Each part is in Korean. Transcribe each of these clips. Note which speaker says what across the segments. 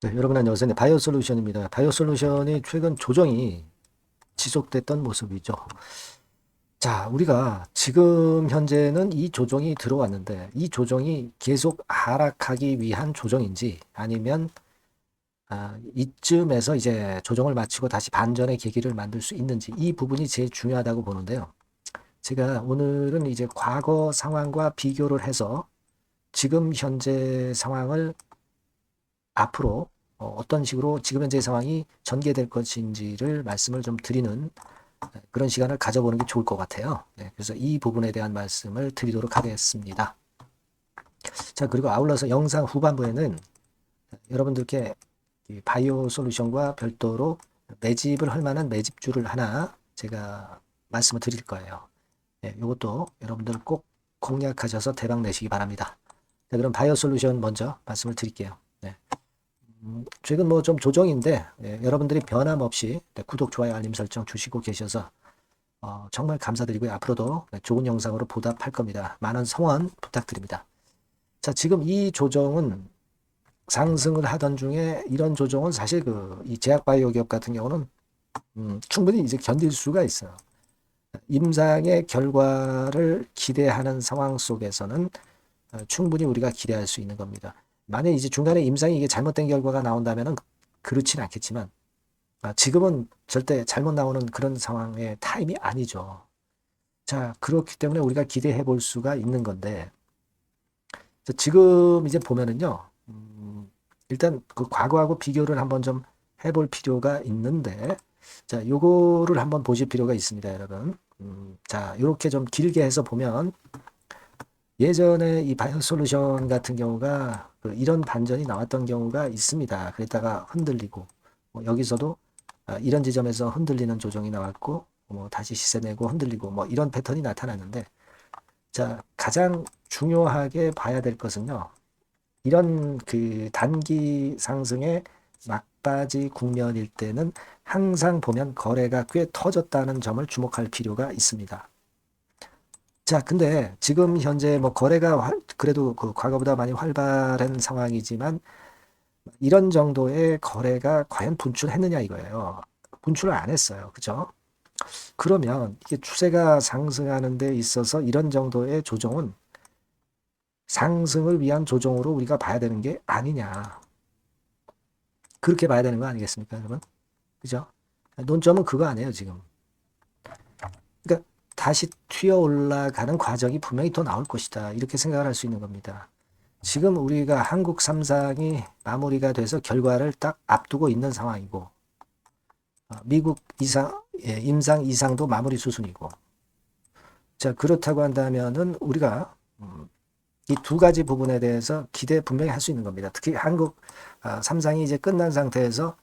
Speaker 1: 네, 여러분 안녕하세요. 네, 바이오솔루션입니다. 바이오솔루션이 최근 조정이 지속됐던 모습이죠. 자, 우리가 지금 현재는 이 조정이 들어왔는데 이 조정이 계속 하락하기 위한 조정인지 아니면 이쯤에서 이제 조정을 마치고 다시 반전의 계기를 만들 수 있는지 이 부분이 제일 중요하다고 보는데요. 제가 오늘은 이제 과거 상황과 비교를 해서 지금 현재 상황을 앞으로 어떤 식으로 지금 현재 상황이 전개될 것인지를 말씀을 좀 드리는 그런 시간을 가져보는 게 좋을 것 같아요. 네, 그래서 이 부분에 대한 말씀을 드리도록 하겠습니다. 자, 그리고 아울러서 영상 후반부에는 여러분들께 바이오 솔루션과 별도로 매집을 할 만한 매집주를 하나 제가 말씀을 드릴 거예요. 네, 이것도 여러분들 꼭 공략하셔서 대박 내시기 바랍니다. 네, 그럼 바이오 솔루션 먼저 말씀을 드릴게요. 네. 최근 뭐 좀 조정인데 여러분들이 변함없이 구독, 좋아요, 알림 설정 주시고 계셔서 정말 감사드리고요. 앞으로도 좋은 영상으로 보답할 겁니다. 많은 성원 부탁드립니다. 자, 지금 이 조정은 상승을 하던 중에 이런 조정은 사실 이 제약바이오 기업 같은 경우는 충분히 이제 견딜 수가 있어요. 임상의 결과를 기대하는 상황 속에서는 충분히 우리가 기대할 수 있는 겁니다. 만약 이제 중간에 임상이 이게 잘못된 결과가 나온다면은 그렇진 않겠지만 지금은 절대 잘못 나오는 그런 상황의 타임이 아니죠. 자, 그렇기 때문에 우리가 기대해 볼 수가 있는 건데 지금 이제 보면은요. 일단 그 과거하고 비교를 한번 좀 해볼 필요가 있는데 자, 요거를 한번 보실 필요가 있습니다, 여러분. 자, 이렇게 좀 길게 해서 보면 예전에 이 바이오 솔루션 같은 경우가 이런 반전이 나왔던 경우가 있습니다. 그랬다가 흔들리고 여기서도 이런 지점에서 흔들리는 조정이 나왔고 뭐 다시 시세 내고 흔들리고 뭐 이런 패턴이 나타났는데 자, 가장 중요하게 봐야 될 것은요. 이런 그 단기 상승의 막바지 국면일 때는 항상 보면 거래가 꽤 터졌다는 점을 주목할 필요가 있습니다. 자, 근데 지금 현재 뭐 거래가 그래도 그 과거보다 많이 활발한 상황이지만 이런 정도의 거래가 과연 분출했느냐 이거예요. 분출을 안 했어요. 그죠? 그러면 이게 추세가 상승하는 데 있어서 이런 정도의 조정은 상승을 위한 조정으로 우리가 봐야 되는 게 아니냐. 그렇게 봐야 되는 거 아니겠습니까, 여러분? 그죠? 논점은 그거 아니에요, 지금. 그러니까 다시 튀어 올라가는 과정이 분명히 더 나올 것이다. 이렇게 생각을 할 수 있는 겁니다. 지금 우리가 한국 삼상이 마무리가 돼서 결과를 딱 앞두고 있는 상황이고, 미국 임상 이상도 마무리 수순이고, 자, 그렇다고 한다면은 우리가 이 두 가지 부분에 대해서 기대 분명히 할 수 있는 겁니다. 특히 한국 삼상이 이제 끝난 상태에서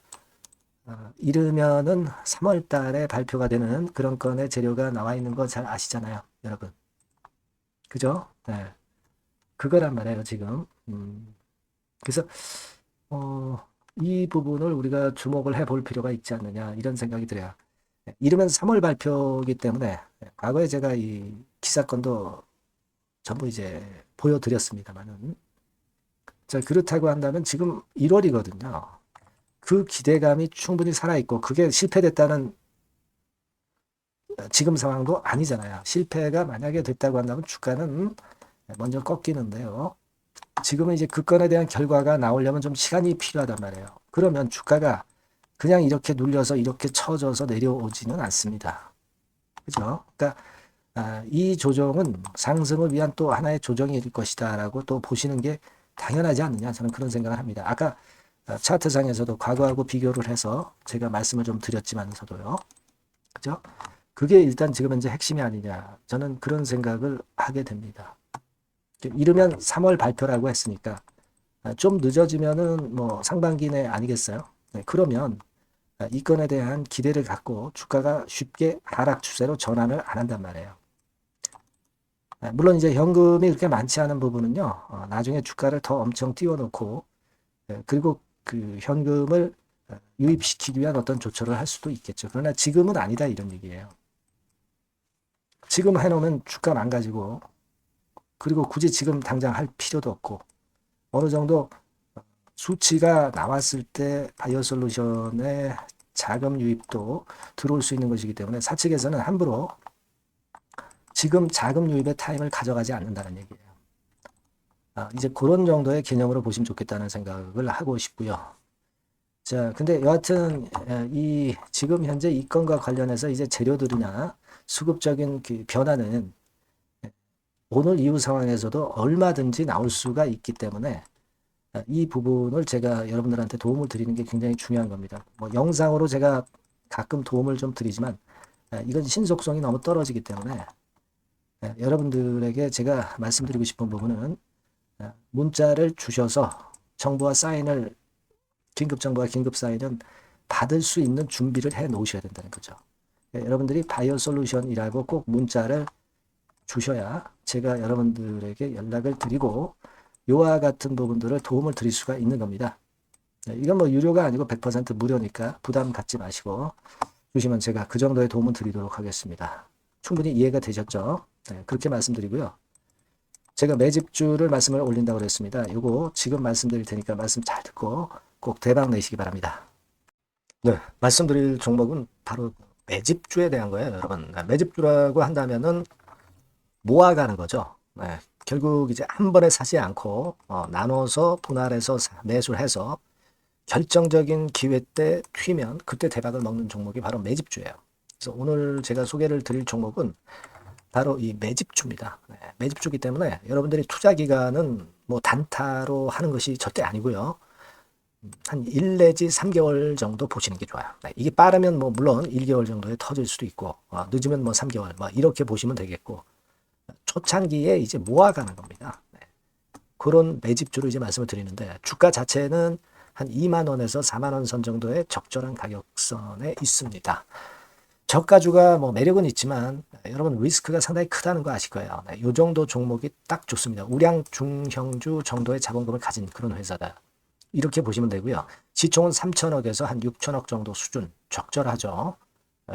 Speaker 1: 이르면은 3월 달에 발표가 되는 그런 건의 재료가 나와 있는 거 잘 아시잖아요, 여러분. 그죠? 네. 그거란 말이에요, 지금. 그래서, 어, 이 부분을 우리가 주목을 해볼 필요가 있지 않느냐, 이런 생각이 들어요. 네, 이르면 3월 발표이기 때문에, 과거에 제가 이 기사건도 전부 이제 보여드렸습니다만은, 자, 그렇다고 한다면 지금 1월이거든요. 그 기대감이 충분히 살아있고, 그게 실패됐다는 지금 상황도 아니잖아요. 실패가 만약에 됐다고 한다면 주가는 먼저 꺾이는데요. 지금은 이제 그 건에 대한 결과가 나오려면 좀 시간이 필요하단 말이에요. 그러면 주가가 그냥 이렇게 눌려서 이렇게 쳐져서 내려오지는 않습니다. 그죠? 그러니까 이 조정은 상승을 위한 또 하나의 조정일 것이다라고 또 보시는 게 당연하지 않느냐 저는 그런 생각을 합니다. 아까 차트상에서도 과거하고 비교를 해서 제가 말씀을 좀 드렸지만서도요. 그죠? 그게 일단 지금 현재 핵심이 아니냐. 저는 그런 생각을 하게 됩니다. 이르면 3월 발표라고 했으니까 좀 늦어지면은 뭐 상반기 내 아니겠어요? 네, 그러면 이 건에 대한 기대를 갖고 주가가 쉽게 하락 추세로 전환을 안 한단 말이에요. 물론 이제 현금이 그렇게 많지 않은 부분은요, 나중에 주가를 더 엄청 띄워놓고, 그리고 그 현금을 유입시키기 위한 어떤 조처를 할 수도 있겠죠. 그러나 지금은 아니다 이런 얘기예요. 지금 해놓으면 주가 망가지고, 그리고 굳이 지금 당장 할 필요도 없고, 어느 정도 수치가 나왔을 때 바이오솔루션의 자금 유입도 들어올 수 있는 것이기 때문에 사측에서는 함부로 지금 자금 유입의 타임을 가져가지 않는다는 얘기예요. 이제 그런 정도의 개념으로 보시면 좋겠다는 생각을 하고 싶고요. 자, 근데 여하튼 이 지금 현재 이 건과 관련해서 이제 재료들이나 수급적인 그 변화는 오늘 이후 상황에서도 얼마든지 나올 수가 있기 때문에 이 부분을 제가 여러분들한테 도움을 드리는 게 굉장히 중요한 겁니다. 뭐 영상으로 제가 가끔 도움을 좀 드리지만 이건 신속성이 너무 떨어지기 때문에 여러분들에게 제가 말씀드리고 싶은 부분은 문자를 주셔서 정보와 사인을 긴급 정보와 긴급 사인은 받을 수 있는 준비를 해 놓으셔야 된다는 거죠. 여러분들이 바이오솔루션이라고 꼭 문자를 주셔야 제가 여러분들에게 연락을 드리고 요와 같은 부분들을 도움을 드릴 수가 있는 겁니다. 이건 뭐 유료가 아니고 100% 무료니까 부담 갖지 마시고 주시면 제가 그 정도의 도움을 드리도록 하겠습니다. 충분히 이해가 되셨죠? 네, 그렇게 말씀드리고요. 제가 매집주를 말씀을 올린다고 그랬습니다. 요거 지금 말씀드릴 테니까 말씀 잘 듣고 꼭 대박 내시기 바랍니다. 네, 말씀드릴 종목은 바로 매집주에 대한 거예요, 여러분. 매집주라고 한다면은 모아가는 거죠. 네, 결국 이제 한 번에 사지 않고 나눠서 분할해서 매수를 해서 결정적인 기회 때 튀면 그때 대박을 먹는 종목이 바로 매집주예요. 그래서 오늘 제가 소개를 드릴 종목은 바로 이 매집주입니다. 네, 매집주기 때문에 여러분들이 투자 기간은 뭐 단타로 하는 것이 절대 아니고요. 한 1 내지 3개월 정도 보시는 게 좋아요. 네, 이게 빠르면 뭐 물론 1개월 정도에 터질 수도 있고 늦으면 뭐 3개월 뭐 이렇게 보시면 되겠고 초창기에 이제 모아가는 겁니다. 네, 그런 매집주로 이제 말씀을 드리는데 주가 자체는 한 2만 원에서 4만 원 선 정도의 적절한 가격선에 있습니다. 저가주가 뭐 매력은 있지만 여러분 리스크가 상당히 크다는 거 아실 거예요. 네, 이 정도 종목이 딱 좋습니다. 우량 중형주 정도의 자본금을 가진 그런 회사다. 이렇게 보시면 되고요. 시총은 3천억에서 한 6천억 정도 수준 적절하죠.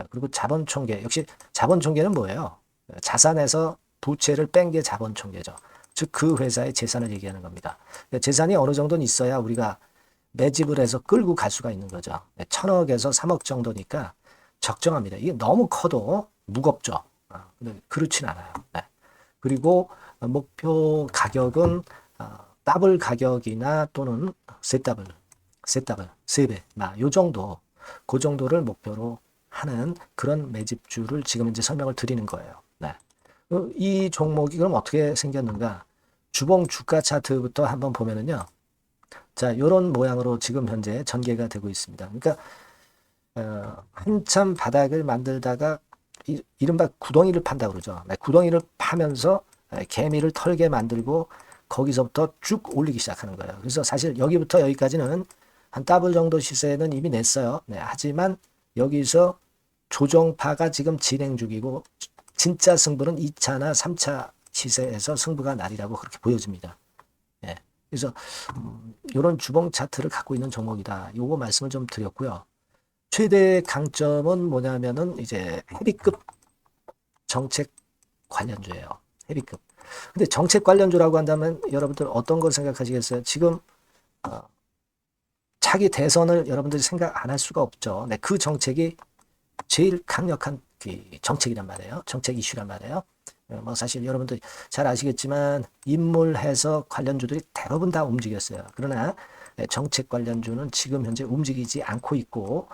Speaker 1: 그리고 자본총계 역시 자본총계는 뭐예요? 자산에서 부채를 뺀 게 자본총계죠. 즉 그 회사의 재산을 얘기하는 겁니다. 재산이 어느 정도는 있어야 우리가 매집을 해서 끌고 갈 수가 있는 거죠. 1,000억에서 3억 정도니까 적정합니다. 이게 너무 커도 무겁죠. 근데 그렇진 않아요. 네. 그리고 목표 가격은 더블 가격이나 또는 셋더블, 세 배, 요 정도, 그 정도를 목표로 하는 그런 매집주를 지금 이제 설명을 드리는 거예요. 네. 이 종목이 그럼 어떻게 생겼는가? 주봉 주가 차트부터 한번 보면은요. 자, 이런 모양으로 지금 현재 전개가 되고 있습니다. 그러니까 한참 바닥을 만들다가 이른바 구덩이를 판다 그러죠. 네, 구덩이를 파면서 개미를 털게 만들고 거기서부터 쭉 올리기 시작하는 거예요. 그래서 사실 여기부터 여기까지는 한 더블 정도 시세는 이미 냈어요. 네, 하지만 여기서 조정파가 지금 진행 중이고 진짜 승부는 2차나 3차 시세에서 승부가 나리라고 그렇게 보여집니다. 네, 그래서 이런 주봉 차트를 갖고 있는 종목이다. 요거 말씀을 좀 드렸고요. 최대 강점은 뭐냐면은 이제 헤비급 정책 관련주예요. 헤비급. 근데 정책 관련주라고 한다면 여러분들 어떤 걸 생각하시겠어요? 지금 차기 대선을 여러분들이 생각 안 할 수가 없죠. 네, 그 정책이 제일 강력한 정책이란 말이에요. 정책 이슈란 말이에요. 뭐 사실 여러분들 잘 아시겠지만 인물해서 관련주들이 대부분 다 움직였어요. 그러나 정책 관련주는 지금 현재 움직이지 않고 있고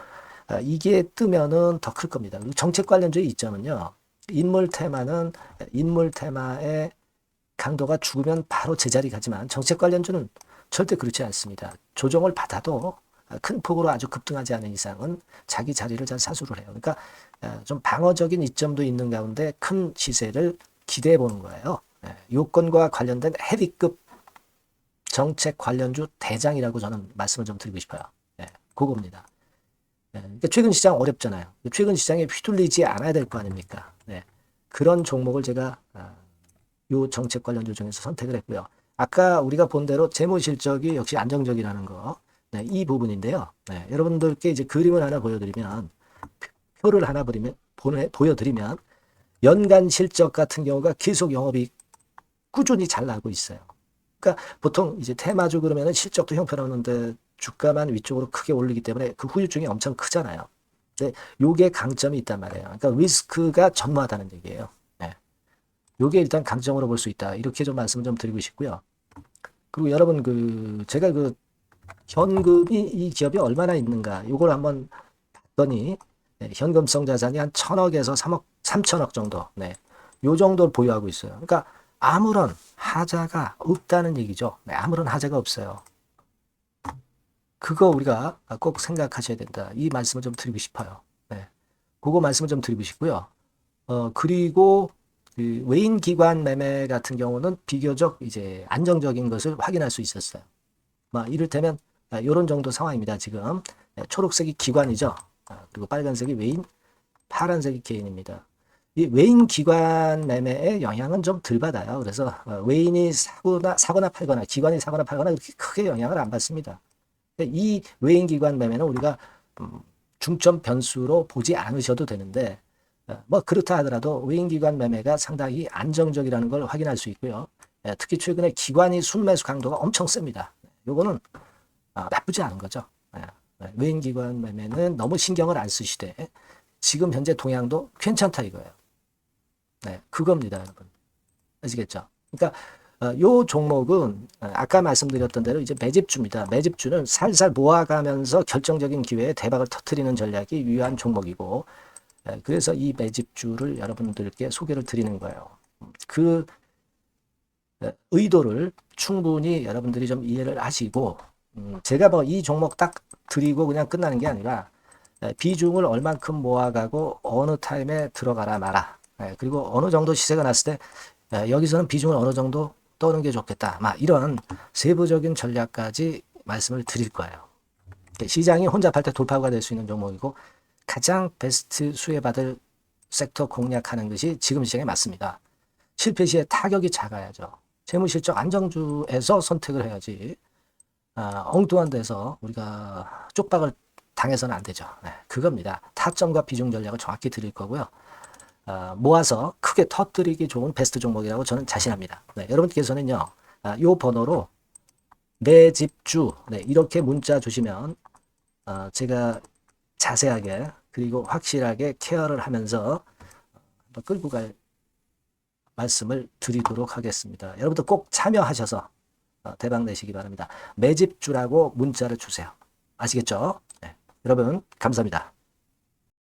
Speaker 1: 이게 뜨면은 더 클 겁니다. 정책 관련주의 이점은요. 인물 테마의 강도가 죽으면 바로 제자리 가지만 정책 관련주는 절대 그렇지 않습니다. 조정을 받아도 큰 폭으로 아주 급등하지 않은 이상은 자기 자리를 잘 사수를 해요. 그러니까 좀 방어적인 이점도 있는 가운데 큰 시세를 기대해 보는 거예요. 요건과 관련된 헤비급 정책 관련주 대장이라고 저는 말씀을 좀 드리고 싶어요. 그겁니다. 그러니까 최근 시장 어렵잖아요. 최근 시장에 휘둘리지 않아야 될 거 아닙니까? 그런 종목을 제가 요 정책 관련주 중에서 선택을 했고요. 아까 우리가 본 대로 재무 실적이 역시 안정적이라는 거, 이 부분인데요. 여러분들께 이제 그림을 하나 보여드리면, 표를 하나 보여드리면, 연간 실적 같은 경우가 계속 영업이 꾸준히 잘 나고 있어요. 그러니까 보통 이제 테마주 그러면은 실적도 형편없는데 주가만 위쪽으로 크게 올리기 때문에 그 후유증이 엄청 크잖아요. 근데 요게 강점이 있단 말이에요. 그러니까 리스크가 전무하다는 얘기예요. 네. 요게 일단 강점으로 볼 수 있다. 이렇게 좀 말씀을 좀 드리고 싶고요. 그리고 여러분 제가 현금이 이 기업이 얼마나 있는가 요걸 한번 봤더니 네, 현금성 자산이 한 1,000억에서 3천억 정도. 네. 요 정도를 보유하고 있어요. 그러니까 아무런 하자가 없다는 얘기죠. 네, 아무런 하자가 없어요. 그거 우리가 꼭 생각하셔야 된다. 이 말씀을 좀 드리고 싶어요. 네. 그거 말씀을 좀 드리고 싶고요. 그리고 외인 기관 매매 같은 경우는 비교적 이제 안정적인 것을 확인할 수 있었어요. 이를테면 이런 정도 상황입니다. 지금 초록색이 기관이죠. 그리고 빨간색이 외인, 파란색이 개인입니다. 이 외인 기관 매매의 영향은 좀 덜 받아요. 그래서 외인이 사거나 팔거나 기관이 사거나 팔거나 그렇게 크게 영향을 안 받습니다. 이 외인 기관 매매는 우리가 중점 변수로 보지 않으셔도 되는데 그렇다 하더라도 외인 기관 매매가 상당히 안정적이라는 걸 확인할 수 있고요. 특히 최근에 기관이 순매수 강도가 엄청 셉니다. 요거는 나쁘지 않은 거죠. 외인 기관 매매는 너무 신경을 안 쓰시되 지금 현재 동향도 괜찮다 이거예요. 네, 그겁니다, 여러분. 아시겠죠? 그러니까 요 종목은 아까 말씀드렸던 대로 이제 매집주입니다. 매집주는 살살 모아가면서 결정적인 기회에 대박을 터뜨리는 전략이 유효한 종목이고 그래서 이 매집주를 여러분들께 소개를 드리는 거예요. 그 의도를 충분히 여러분들이 좀 이해를 하시고 제가 이 종목 딱 드리고 그냥 끝나는 게 아니라 비중을 얼만큼 모아가고 어느 타임에 들어가라 마라. 그리고 어느 정도 시세가 났을 때 여기서는 비중을 어느 정도 떠는 게 좋겠다. 이런 세부적인 전략까지 말씀을 드릴 거예요. 시장이 혼자 팔 때 돌파구가 될 수 있는 종목이고 가장 베스트 수혜받을 섹터 공략하는 것이 지금 시장에 맞습니다. 실패 시에 타격이 작아야죠. 재무실적 안정주에서 선택을 해야지 엉뚱한 데서 우리가 쪽박을 당해서는 안 되죠. 네, 그겁니다. 타점과 비중 전략을 정확히 드릴 거고요. 모아서 크게 터뜨리기 좋은 베스트 종목이라고 저는 자신합니다. 네, 여러분께서는요. 요 번호로 매집주 이렇게 문자 주시면 제가 자세하게 그리고 확실하게 케어를 하면서 한번 끌고 갈 말씀을 드리도록 하겠습니다. 여러분들 꼭 참여하셔서 대박 내시기 바랍니다. 매집주라고 문자를 주세요. 아시겠죠? 네. 여러분 감사합니다.